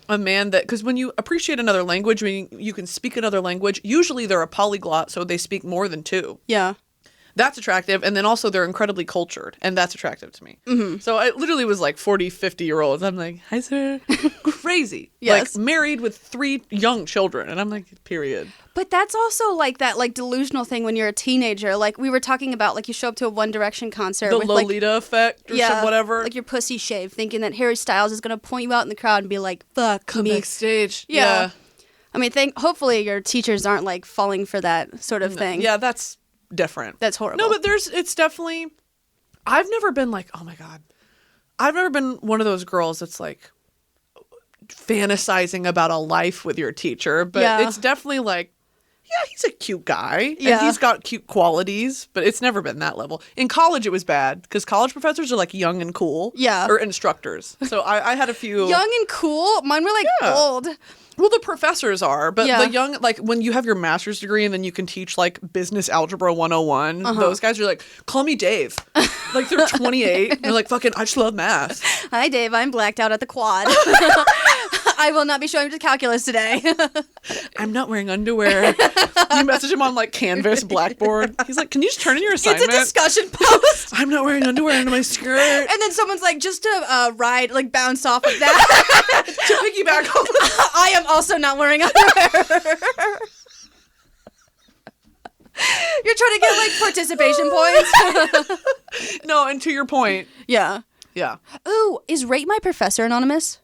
a man that, because when you appreciate another language, when you can speak another language, usually they're a polyglot, so they speak more than 2. Yeah. That's attractive. And then also they're incredibly cultured. And that's attractive to me. Mm-hmm. So I literally was like 40, 50-year-olds. I'm like, hi, sir. Crazy. Yes. Like married with 3 young children. And I'm like, period. But that's also like that like delusional thing when you're a teenager. Like we were talking about, like you show up to a One Direction concert. The with Lolita effect or some whatever. Like your pussy shaved, thinking that Harry Styles is going to point you out in the crowd and be like, fuck Come me. backstage. Yeah. I mean, hopefully your teachers aren't like falling for that sort of thing. Yeah, that's different. That's horrible. No, but it's definitely, I've never been like, oh my God. I've never been one of those girls that's like fantasizing about a life with your teacher, but it's definitely like, yeah, he's a cute guy and he's got cute qualities, but it's never been that level. In college, it was bad because college professors are like young and cool. Yeah. Or instructors. So I had a few. Young and cool? Mine were like old. Well, the professors are, but the young, like when you have your master's degree and then you can teach like business algebra 101, those guys are like, call me Dave. Like they're 28. They're like, fucking, I just love math. Hi, Dave. I'm blacked out at the quad. I will not be showing up to calculus today. I'm not wearing underwear. You message him on like Canvas, Blackboard. He's like, can you just turn in your assignment? It's a discussion post. I'm not wearing underwear under my skirt. And then someone's like, just to ride, like bounce off of that. To piggyback on. I am also not wearing underwear. You're trying to get like participation points. No, and to your point. Yeah. Yeah. Ooh, is Rate My Professor anonymous?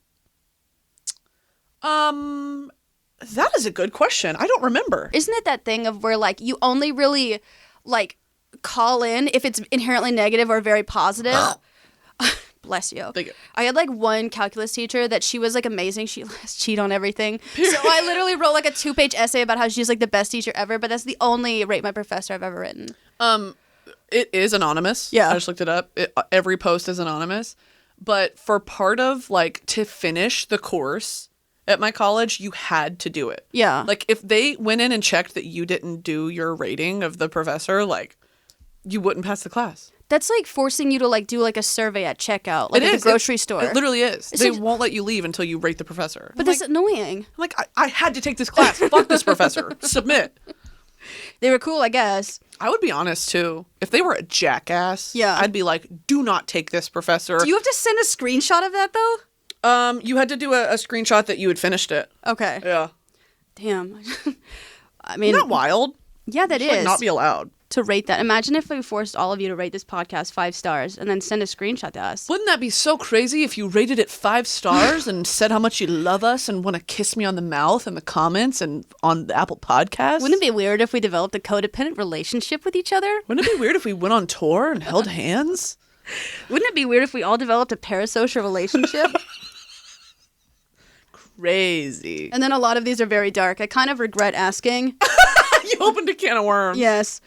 That is a good question. I don't remember. Isn't it that thing of where like you only really like call in if it's inherently negative or very positive? Bless you. Thank you. I had like one calculus teacher that she was like amazing. She lets cheat on everything. So I literally wrote like a 2-page essay about how she's like the best teacher ever, but that's the only Rate My Professor I've ever written. It is anonymous. Yeah. I just looked it up. Every post is anonymous. But for part of like to finish the course at my college, you had to do it. Yeah. Like if they went in and checked that you didn't do your rating of the professor, like you wouldn't pass the class. That's like forcing you to like do like a survey at checkout, like at the grocery store. It literally is. They won't let you leave until you rate the professor. But that's annoying. I'm like, I had to take this class. Fuck this professor. Submit. They were cool, I guess. I would be honest too. If they were a jackass, I'd be like, do not take this professor. Do you have to send a screenshot of that though? You had to do a screenshot that you had finished it. Okay. Yeah. Damn. I mean, isn't that wild? Yeah, that is. Like not be allowed to rate that. Imagine if we forced all of you to rate this podcast 5 stars and then send a screenshot to us. Wouldn't that be so crazy if you rated it 5 stars and said how much you love us and want to kiss me on the mouth in the comments and on the Apple Podcast? Wouldn't it be weird if we developed a codependent relationship with each other? Wouldn't it be weird if we went on tour and held hands Wouldn't it be weird if we all developed a parasocial relationship? Crazy. And then a lot of these are very dark. I kind of regret asking. You opened a can of worms. Yes.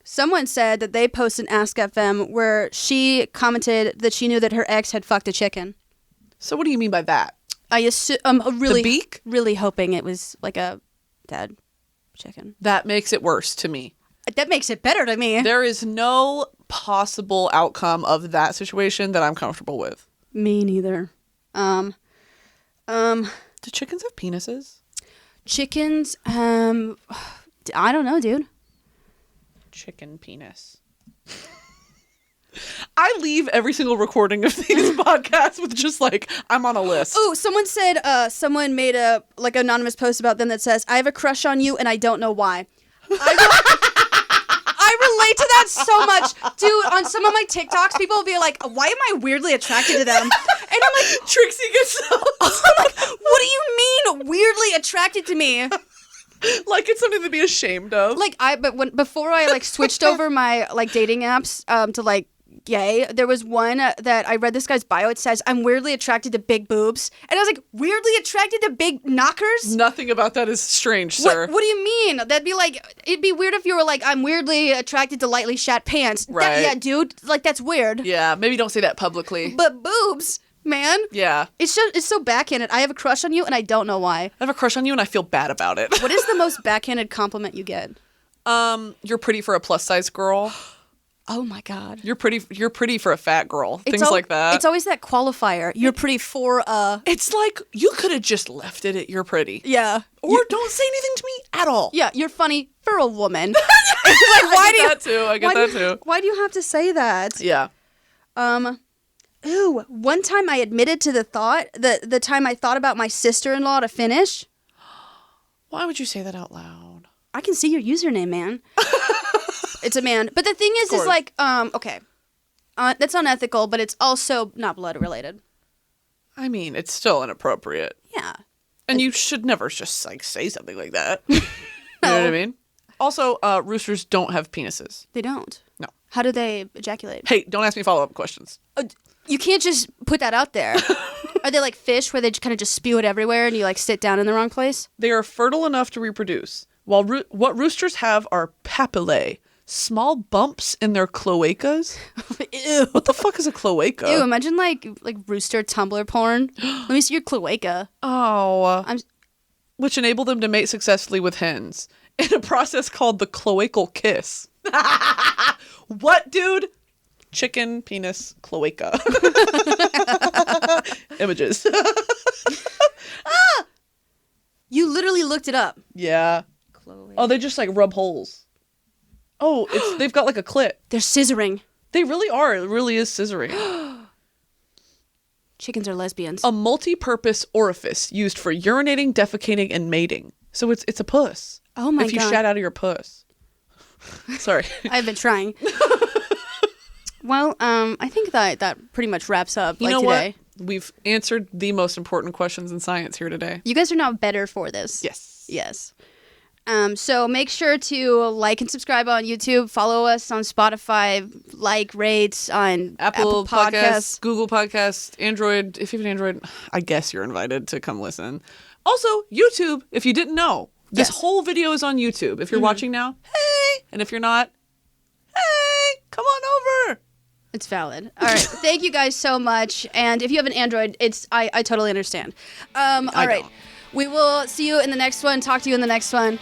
Someone said that they posted an Ask FM where she commented that she knew that her ex had fucked a chicken. So what do you mean by that? I assume really, The beak? really hoping it was like a dead chicken. That makes it worse to me. That makes it better to me. There is no possible outcome of that situation that I'm comfortable with. Me neither. Do chickens have penises? Chickens, I don't know, dude. Chicken penis. I leave every single recording of these podcasts with just like, I'm on a list. Oh, someone said, someone made a like anonymous post about them that says, I have a crush on you and I don't know why. I relate to that so much. Dude, on some of my TikToks, people will be like, why am I weirdly attracted to them? And I'm like, Trixie gets so I'm like, what do you mean weirdly attracted to me? like it's something to be ashamed of. Like before I like switched over my like dating apps to like gay, there was one that I read this guy's bio. It says, I'm weirdly attracted to big boobs. And I was like, weirdly attracted to big knockers? Nothing about that is strange, sir. What do you mean? That'd be like, it'd be weird if you were like, I'm weirdly attracted to lightly shat pants. Right. Yeah, dude. Like, that's weird. Yeah, maybe don't say that publicly. But boobs, man. Yeah. It's so backhanded. I have a crush on you and I don't know why. I have a crush on you and I feel bad about it. What is the most backhanded compliment you get? You're pretty for a plus size girl. Oh my God. You're pretty for a fat girl. Things like that. It's always that qualifier. You're pretty for a... It's like, you could have just left it at you're pretty. Yeah. Or don't say anything to me at all. Yeah, you're funny for a woman. Like, I get that too. Why do you have to say that? Yeah. Ooh, one time I admitted to the time I thought about my sister-in-law to finish. Why would you say that out loud? I can see your username, man. It's a man. But the thing is like, okay. That's unethical, but it's also not blood related. I mean, it's still inappropriate. Yeah. And you should never just like say something like that. You know what I mean? Also, roosters don't have penises. They don't. No. How do they ejaculate? Hey, don't ask me follow-up questions. You can't just put that out there. Are they like fish where they kind of just spew it everywhere and you like sit down in the wrong place? They are fertile enough to reproduce. While what roosters have are papillae, small bumps in their cloacas. Ew. What the fuck is a cloaca? Ew, imagine like rooster Tumblr porn. Let me see your cloaca. Oh. Which enable them to mate successfully with hens in a process called the cloacal kiss. What, dude? Chicken, penis, cloaca. Images. You literally looked it up. Yeah. Cloaca. Oh, they just like rub holes. Oh, they've got like a clit. They're scissoring. They really are. It really is scissoring. Chickens are lesbians. A multi-purpose orifice used for urinating, defecating, and mating. So it's a puss. Oh my God. If you shat out of your puss. Sorry. I've been trying. Well, I think that pretty much wraps up You know today. what? We've answered the most important questions in science here today. You guys are now better for this. Yes. Yes. So make sure to like and subscribe on YouTube. Follow us on Spotify. Like, rate on Apple Podcasts, Google Podcasts, Android. If you have an Android, I guess you're invited to come listen. Also, YouTube, if you didn't know. This whole video is on YouTube. If you're watching now, hey! And if you're not, hey! Come on over! It's valid. All right. Thank you guys so much. And if you have an Android, I totally understand. All right. don't. We will see you in the next one. Talk to you in the next one.